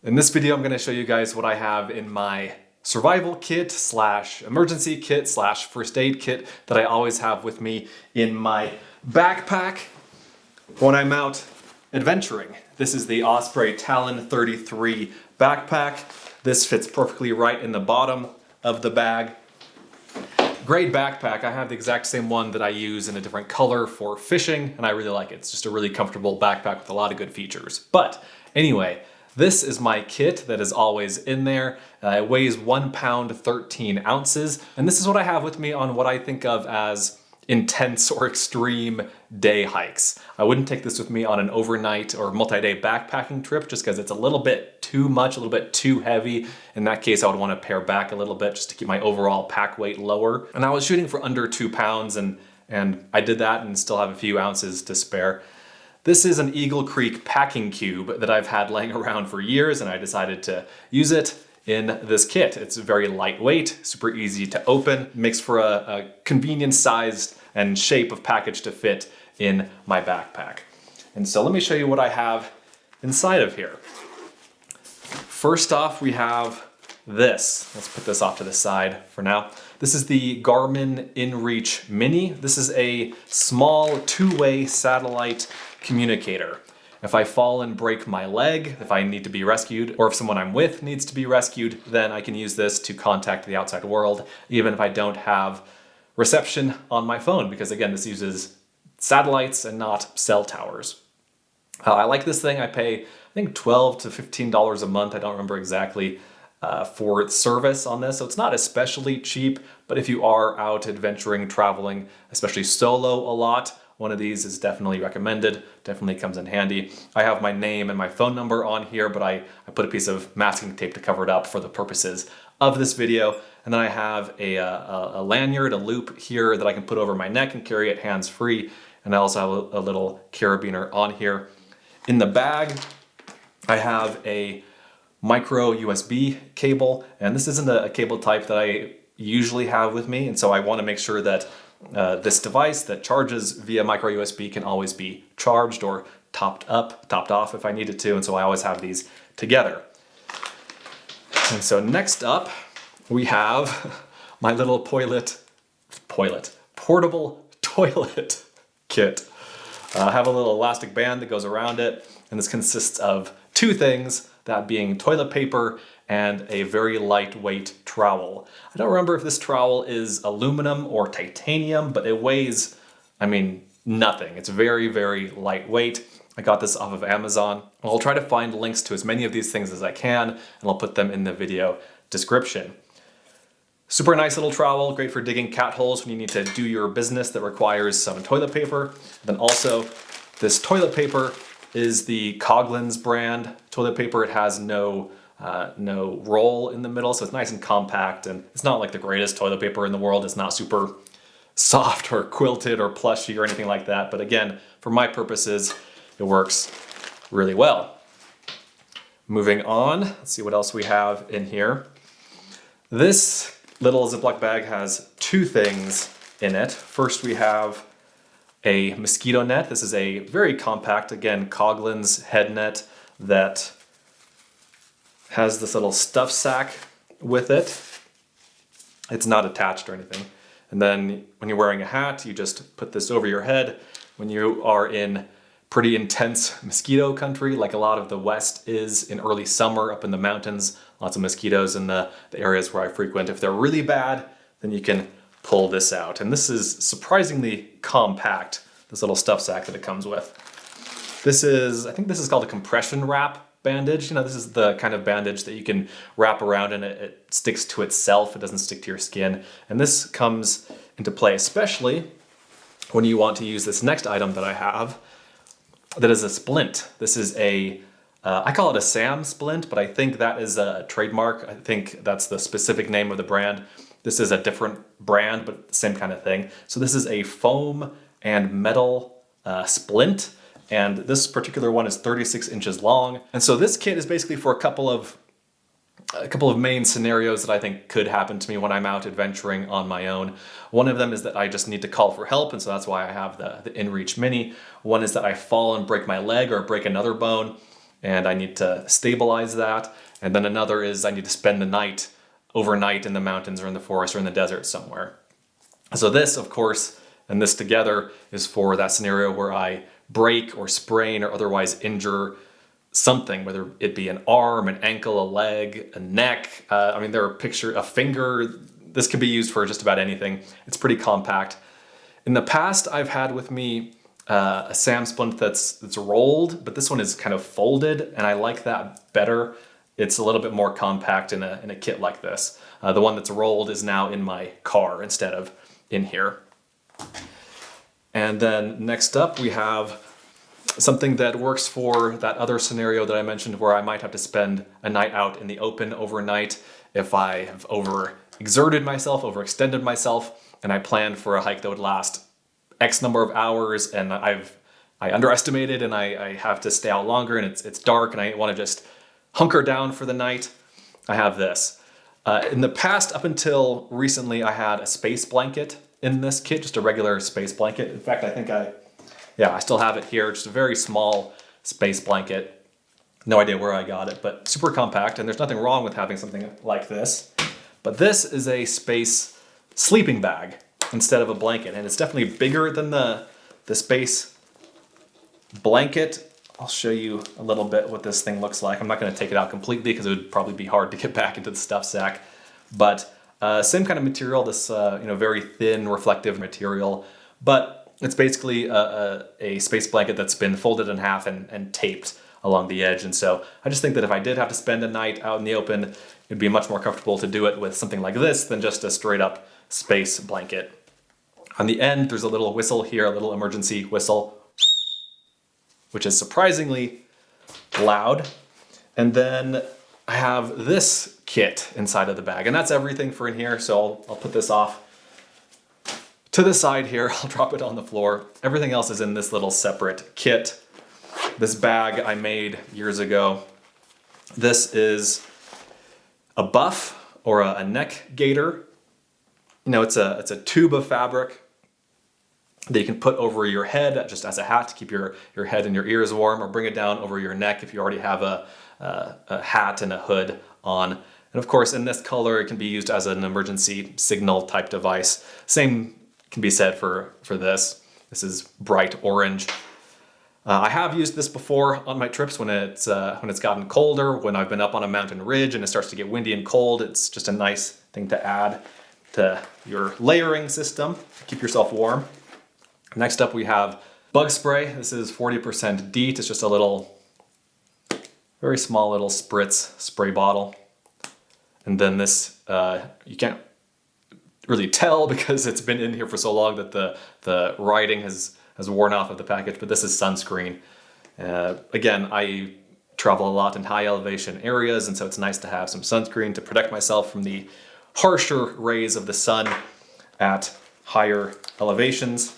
In this video, I'm going to show you guys what I have in my survival kit slash emergency kit slash first aid kit that I always have with me in my backpack when I'm out adventuring. This is the Osprey Talon 33 backpack. This fits perfectly right in the bottom of the bag. Great backpack. I have the exact same one that I use in a different color for fishing, and I really like it. It's just a really comfortable backpack with a lot of good features. But anyway, this is my kit that is always in there. It weighs 1 pound 13 ounces, and this is what I have with me on what I think of as intense or extreme day hikes. I wouldn't take this with me on an overnight or multi-day backpacking trip just because it's a little bit too much, a little bit too heavy. In that case, I would want to pare back a little bit just to keep my overall pack weight lower. And I was shooting for under 2 pounds and I did that and still have a few ounces to spare. This is an Eagle Creek packing cube that I've had laying around for years, and I decided to use it in this kit. It's very lightweight, super easy to open, makes for a convenient sized and shape of package to fit in my backpack. And so let me show you what I have inside of here. First off, we have this. Let's put this off to the side for now. This is the Garmin InReach Mini. This is a small two-way satellite communicator. If I fall and break my leg, if I need to be rescued, or if someone I'm with needs to be rescued, then I can use this to contact the outside world, even if I don't have reception on my phone, because again, this uses satellites and not cell towers. I like this thing. I pay, I think, $12 to $15 a month. I don't remember exactly for service on this. So it's not especially cheap, but if you are out adventuring, traveling, especially solo a lot, one of these is definitely recommended, definitely comes in handy. I have my name and my phone number on here, but I put a piece of masking tape to cover it up for the purposes of this video. And then I have a lanyard, a loop here that I can put over my neck and carry it hands-free. And I also have a little carabiner on here. In the bag, I have a micro USB cable, and this isn't a cable type that I usually have with me, and so I want to make sure that this device that charges via micro USB can always be charged or topped off if I needed to, and so I always have these together. And so next up, we have my little portable toilet kit. I have a little elastic band that goes around it, and this consists of two things, that being toilet paper and a very lightweight trowel. I don't remember if this trowel is aluminum or titanium, but it weighs, nothing. It's very, very lightweight. I got this off of Amazon. I'll try to find links to as many of these things as I can, and I'll put them in the video description. Super nice little trowel, great for digging cat holes when you need to do your business that requires some toilet paper. Then also, this toilet paper is the Coghlan's brand toilet paper. It has no roll in the middle, so it's nice and compact, and it's not like the greatest toilet paper in the world. It's not super soft or quilted or plushy or anything like that, but again, for my purposes, it works really well. Moving on, let's see what else we have in here. This little Ziploc bag has two things in it. First, we have a mosquito net. This is a very compact, again, Coghlan's head net that has this little stuff sack with it. It's not attached or anything. And then when you're wearing a hat, you just put this over your head. When you are in pretty intense mosquito country, like a lot of the West is in early summer up in the mountains, lots of mosquitoes in the areas where I frequent. If they're really bad, then you can pull this out. And this is surprisingly compact, this little stuff sack that it comes with. I think this is called a compression wrap bandage. This is the kind of bandage that you can wrap around and it sticks to itself. It doesn't stick to your skin. And this comes into play, especially when you want to use this next item that I have, that is a splint. This is I call it a Sam splint, but I think that is a trademark. I think that's the specific name of the brand. This is a different brand, but same kind of thing. So this is a foam and metal splint, and this particular one is 36 inches long. And so this kit is basically for a couple of main scenarios that I think could happen to me when I'm out adventuring on my own. One of them is that I just need to call for help, and so that's why I have the InReach Mini. One is that I fall and break my leg or break another bone, and I need to stabilize that. And then another is I need to spend the night overnight in the mountains or in the forest or in the desert somewhere. So this, of course, and this together is for that scenario where I break or sprain or otherwise injure something, whether it be an arm, an ankle, a leg, a neck. I mean, there are a finger. This can be used for just about anything. It's pretty compact. In the past, I've had with me a Splint that's rolled, but this one is kind of folded, and I like that better. It's a little bit more compact in a kit like this. The one that's rolled is now in my car instead of in here. And then next up we have something that works for that other scenario that I mentioned where I might have to spend a night out in the open overnight if I have overexerted myself, overextended myself, and I planned for a hike that would last X number of hours, and I underestimated and I have to stay out longer, and it's dark and I want to just hunker down for the night. I have this. In the past, up until recently, I had a space blanket in this kit, just a regular space blanket. In fact, I think I still have it here, just a very small space blanket. No idea where I got it, but super compact, and there's nothing wrong with having something like this. But this is a space sleeping bag instead of a blanket, and it's definitely bigger than the space blanket. I'll show you a little bit what this thing looks like. I'm not going to take it out completely because it would probably be hard to get back into the stuff sack. But same kind of material, this very thin reflective material, but it's basically a space blanket that's been folded in half and taped along the edge. And so I just think that if I did have to spend a night out in the open, it'd be much more comfortable to do it with something like this than just a straight up space blanket. On the end, there's a little whistle here, a little emergency whistle, which is surprisingly loud. And then I have this kit inside of the bag, and that's everything for in here. So I'll put this off to the side here. I'll drop it on the floor. Everything else is in this little separate kit. This bag I made years ago. This is a buff or a neck gaiter. It's a tube of fabric that you can put over your head just as a hat to keep your head and your ears warm, or bring it down over your neck if you already have a hat and a hood on. And of course, in this color, it can be used as an emergency signal type device. Same can be said for this. This is bright orange. I have used this before on my trips when it's gotten colder, when I've been up on a mountain ridge and it starts to get windy and cold. It's just a nice thing to add to your layering system to keep yourself warm. Next up we have bug spray. This is 40% DEET. It's just a little, very small little spritz spray bottle. And then this, you can't really tell because it's been in here for so long that the writing has worn off of the package, but this is sunscreen. Again, I travel a lot in high elevation areas, and so it's nice to have some sunscreen to protect myself from the harsher rays of the sun at higher elevations.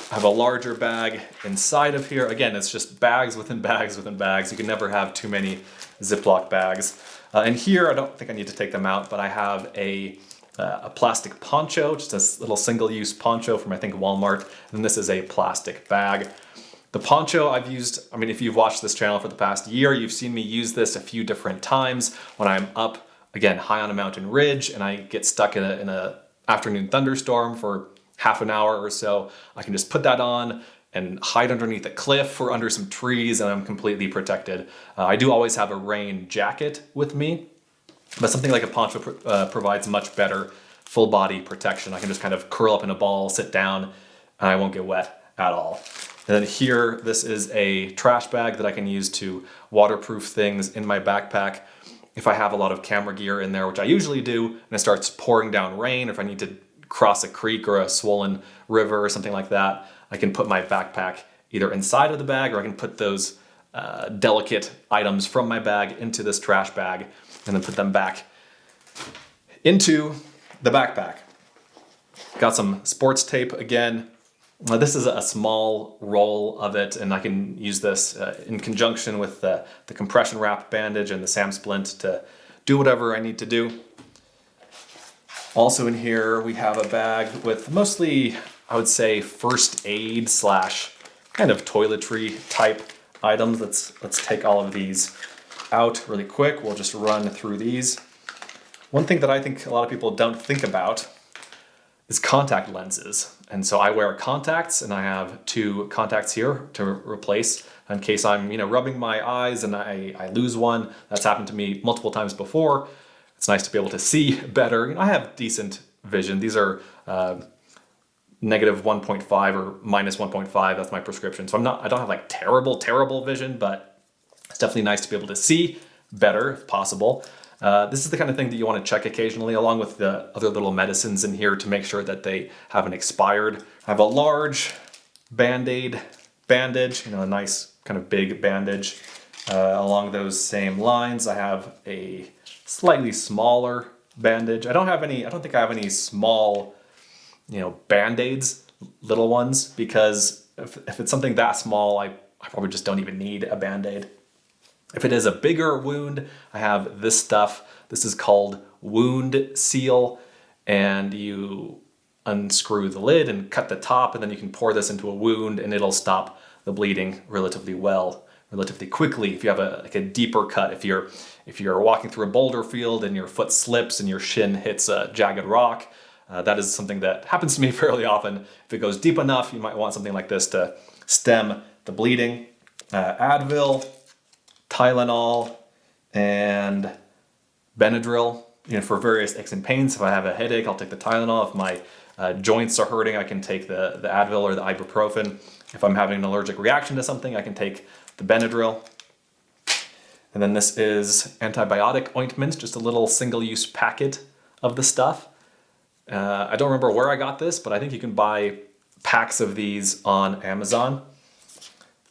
I have a larger bag inside of here. Again, it's just bags within bags within bags. You can never have too many Ziploc bags. And here, I don't think I need to take them out, but I have a plastic poncho, just a little single-use poncho from, I think, Walmart. And this is a plastic bag. The poncho I've used, if you've watched this channel for the past year, you've seen me use this a few different times when I'm up, again, high on a mountain ridge and I get stuck in a afternoon thunderstorm for half an hour or so. I can just put that on and hide underneath a cliff or under some trees, and I'm completely protected. I do always have a rain jacket with me, but something like a poncho provides much better full body protection. I can just kind of curl up in a ball, sit down, and I won't get wet at all. And then here, this is a trash bag that I can use to waterproof things in my backpack. If I have a lot of camera gear in there, which I usually do, and it starts pouring down rain, or if I need to cross a creek or a swollen river or something like that, I can put my backpack either inside of the bag, or I can put those delicate items from my bag into this trash bag and then put them back into the backpack. Got some sports tape again. This is a small roll of it, and I can use this in conjunction with the compression wrap bandage and the Splint to do whatever I need to do. Also in here, we have a bag with mostly, I would say, first aid / kind of toiletry type items. Let's take all of these out really quick. We'll just run through these. One thing that I think a lot of people don't think about is contact lenses. And so I wear contacts, and I have 2 contacts here to replace in case I'm rubbing my eyes and I lose one. That's happened to me multiple times before. It's nice to be able to see better. I have decent vision. These are negative 1.5 or minus 1.5. That's my prescription. So I don't have like terrible vision, but it's definitely nice to be able to see better if possible. This is the kind of thing that you want to check occasionally, along with the other little medicines in here, to make sure that they haven't expired. I have a large Band-Aid bandage, a nice kind of big bandage. Along those same lines, I have a slightly smaller bandage. I don't think I have any small, Band-Aids, little ones, because if it's something that small, I probably just don't even need a Band-Aid. If it is a bigger wound, I have this stuff. This is called Wound Seal, and you unscrew the lid and cut the top, and then you can pour this into a wound, and it'll stop the bleeding relatively quickly. If you have a deeper cut, if you're walking through a boulder field and your foot slips and your shin hits a jagged rock, that is something that happens to me fairly often. If it goes deep enough, you might want something like this to stem the bleeding. Advil, Tylenol, and Benadryl, for various aches and pains. If I have a headache, I'll take the Tylenol. If my joints are hurting, I can take the Advil or the ibuprofen. If I'm having an allergic reaction to something, I can take the Benadryl. And then this is antibiotic ointment, just a little single-use packet of the stuff. I don't remember where I got this, but I think you can buy packs of these on Amazon.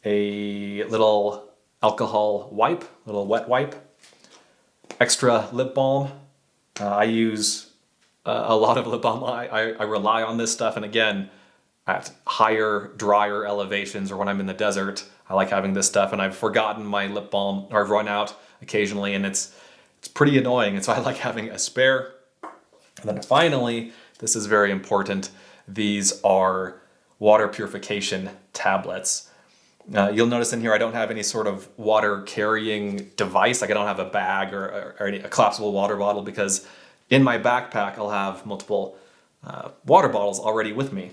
A little alcohol wipe, little wet wipe, extra lip balm. I use a lot of lip balm. I rely on this stuff, and again, at higher, drier elevations or when I'm in the desert, I like having this stuff, and I've forgotten my lip balm, or I've run out occasionally, and it's pretty annoying, and so I like having a spare. And then finally, this is very important, these are water purification tablets. You'll notice in here I don't have any sort of water carrying device. Like I don't have a bag or a collapsible water bottle, because in my backpack I'll have multiple water bottles already with me.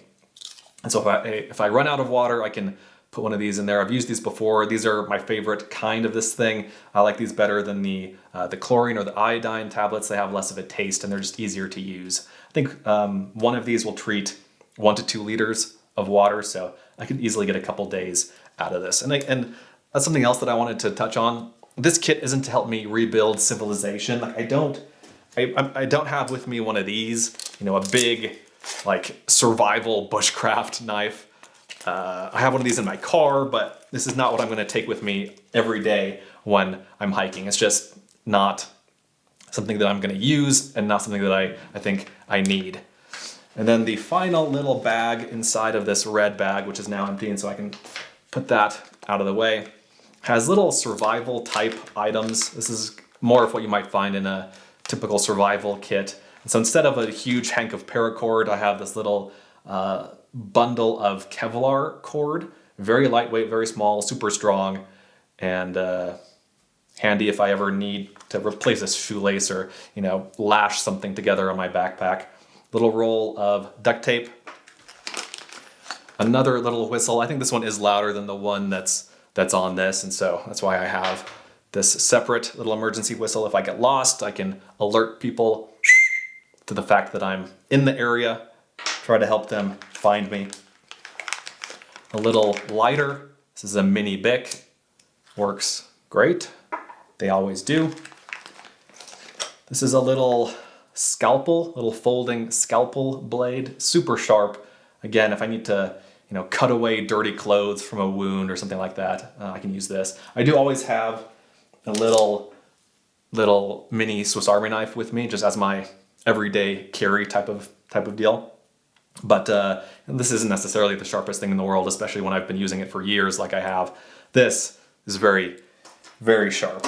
And so if I run out of water, I can put one of these in there. I've used these before. These are my favorite kind of this thing. I like these better than the chlorine or the iodine tablets. They have less of a taste and they're just easier to use. I think one of these will treat 1 to 2 liters of water, so I could easily get a couple days out of this. And that's something else that I wanted to touch on. This kit isn't to help me rebuild civilization. Like I don't have with me one of these, a big like survival bushcraft knife. I have one of these in my car, but this is not what I'm going to take with me every day when I'm hiking. It's just not something that I'm going to use, and not something that I think I need. And then the final little bag inside of this red bag, which is now empty, and so I can put that out of the way, has little survival type items. This is more of what you might find in a typical survival kit. And so instead of a huge hank of paracord, I have this little bundle of Kevlar cord. Very lightweight, very small, super strong, and handy if I ever need to replace a shoelace or lash something together on my backpack. Little roll of duct tape. Another little whistle. I think this one is louder than the one that's on this, and so that's why I have this separate little emergency whistle. If I get lost, I can alert people to the fact that I'm in the area, try to help them find me. A little lighter. This is a mini Bic. Works great. They always do. This is a little scalpel, little folding scalpel blade, super sharp. Again, if I need to, cut away dirty clothes from a wound or something like that, I can use this. I do always have a little mini Swiss Army knife with me, just as my everyday carry type of deal. But this isn't necessarily the sharpest thing in the world, especially when I've been using it for years like I have. This is very, very sharp.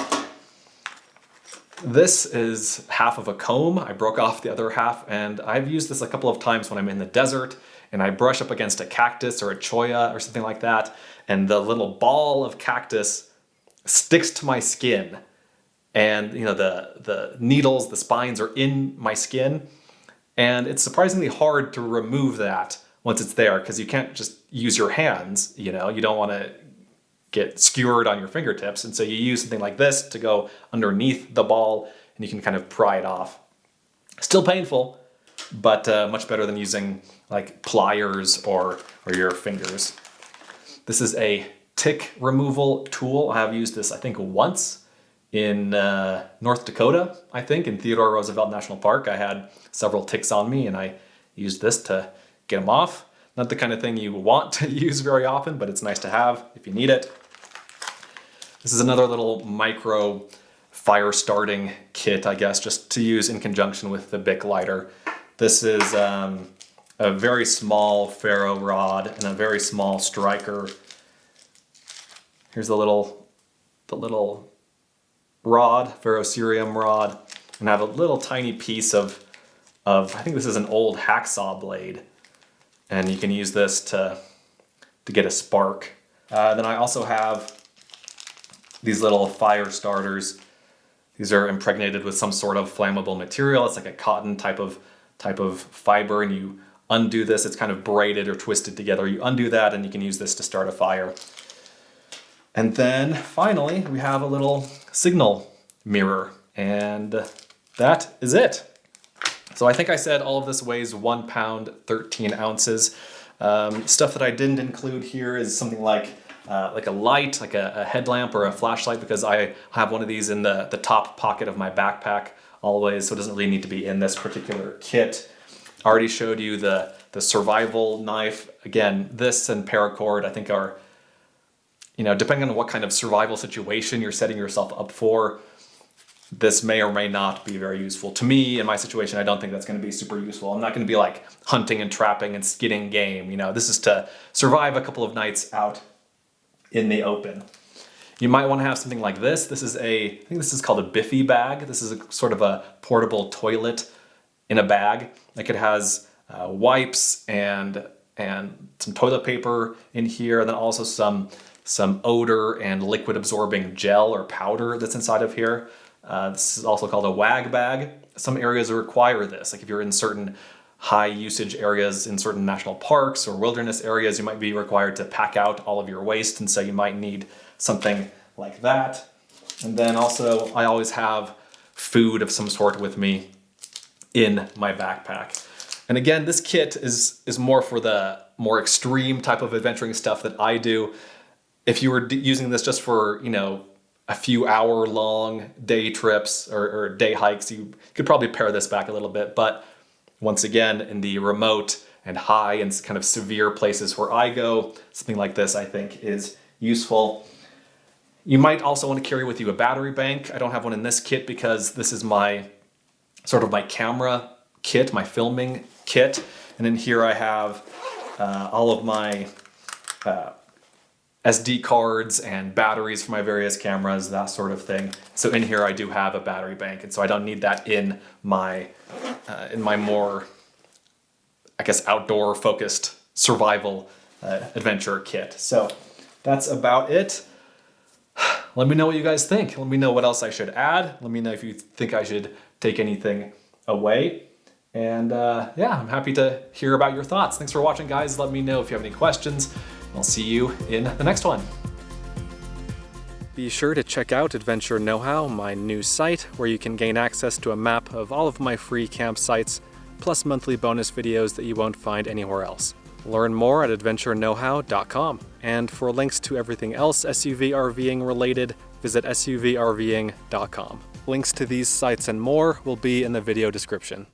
This is half of a comb. I broke off the other half, and I've used this a couple of times when I'm in the desert and I brush up against a cactus or a cholla or something like that, and the little ball of cactus sticks to my skin, and you know the needles, the spines are in my skin, and it's surprisingly hard to remove that once it's there, because you can't just use your hands, you know, you don't want to get skewered on your fingertips, and so you use something like this to go underneath the ball, and you can kind of pry it off. Still painful, but much better than using like pliers or your fingers. This is a tick removal tool. I have used this, I think, once in North Dakota, I think, in Theodore Roosevelt National Park. I had several ticks on me, and I used this to get them off. Not the kind of thing you want to use very often, but it's nice to have if you need it. This is another little micro fire starting kit, I guess, just to use in conjunction with the Bic lighter. This is a very small ferro rod and a very small striker. Here's the little rod, ferrocerium rod, and I have a little tiny piece of I think this is an old hacksaw blade, and you can use this to get a spark. Then I also have these little fire starters. These are impregnated with some sort of flammable material. It's like a cotton type of fiber, and you undo this. It's kind of braided or twisted together. You undo that, and you can use this to start a fire. And then finally, we have a little signal mirror, and that is it. So I think I said all of this weighs 1 pound, 13 ounces. Stuff that I didn't include here is something like a light, like a headlamp or a flashlight, because I have one of these in the top pocket of my backpack always, so it doesn't really need to be in this particular kit. I already showed you the survival knife. Again, this and paracord I think are, you know, depending on what kind of survival situation you're setting yourself up for, this may or may not be very useful. To me, in my situation, I don't think that's going to be super useful. I'm not going to be like hunting and trapping and skinning game. You know, this is to survive a couple of nights out in the open. You might want to have something like this. This is I think this is called a Biffy bag. This is a sort of a portable toilet in a bag. Like, it has wipes and some toilet paper in here, and then also some odor and liquid absorbing gel or powder that's inside of here. This is also called a wag bag. Some areas require this. Like if you're in certain high usage areas in certain national parks or wilderness areas, you might be required to pack out all of your waste, and so you might need something like that. And then also I always have food of some sort with me in my backpack. And again, this kit is more for the more extreme type of adventuring stuff that I do. If you were using this just for, you know, a few hour-long day trips or day hikes, you could probably pare this back a little bit. But once again, in the remote and high and kind of severe places where I go, something like this I think is useful. You might also want to carry with you a battery bank. I don't have one in this kit because this is my sort of my camera kit, my filming kit. And in here I have all of my SD cards and batteries for my various cameras, that sort of thing. So in here I do have a battery bank, and so I don't need that in my more, I guess, outdoor focused survival adventure kit. So that's about it. Let me know what you guys think. Let me know what else I should add. Let me know if you think I should take anything away. And yeah, I'm happy to hear about your thoughts. Thanks for watching, guys. Let me know if you have any questions. I'll see you in the next one. Be sure to check out Adventure Know-How, my new site, where you can gain access to a map of all of my free campsites, plus monthly bonus videos that you won't find anywhere else. Learn more at adventureknowhow.com. And for links to everything else SUV RVing related, visit suvrving.com. Links to these sites and more will be in the video description.